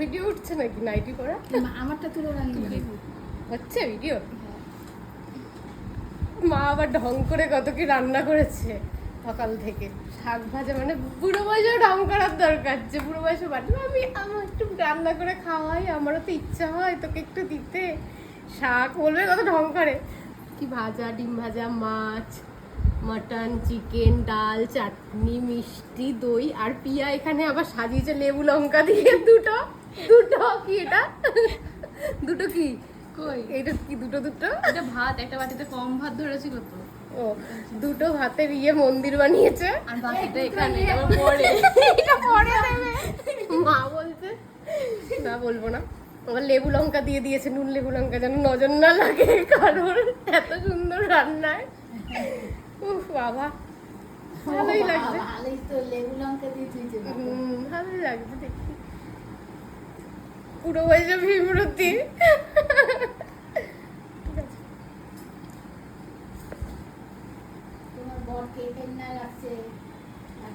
Video উঠছে নাকি nightie করা? আমারটা তুলে রাখি হচ্ছে ভিডিও। মা আবার ঢং করে কত কি রান্না করেছে সকাল থেকে। শাক ভাজা, মানে বুড়ো বয়সেও ঢং করার দরকার, যে বুড়ো বয়সে বাড়ি আমার একটু রান্না করে খাওয়াই, আমারও তো ইচ্ছা হয় তোকে একটু দিতে। শাক বলবে কত ঢং করে। কি ভাজা, ডিম ভাজা, মাছ, মটন, চিকেন, ডাল, চাটনি, মিষ্টি, দই, আর পিয়া এখানে আবার সাজিয়েছে লেবু লঙ্কা দিয়ে দুটো দুটো কি এটা দুটো কি কই এইটা কি দুটো দুটো? এটা ভাত, একটা বাটিতে কম ভাত ধরেছিল তো। ও দুটো ভাতের মন্দির বানিয়েছে। আর বাকিটা এখানে আবার পরে এটা পরে দেবে মা বলছে। না বলবো না। আবার লেবু লঙ্কা দিয়ে দিয়েছে, নুন লেবু লঙ্কা, যেন নজর না লাগে কারোর, এত সুন্দর রান্নায়। উফ বাবা, ভালোই লাগছে। ভালোই তো, লেবু লঙ্কা দিয়ে তুইছে। ভালোই লাগছে দেখি। পুরো বয়সে বিমূর্তি। তোমার বর কে কেনা রাখছে?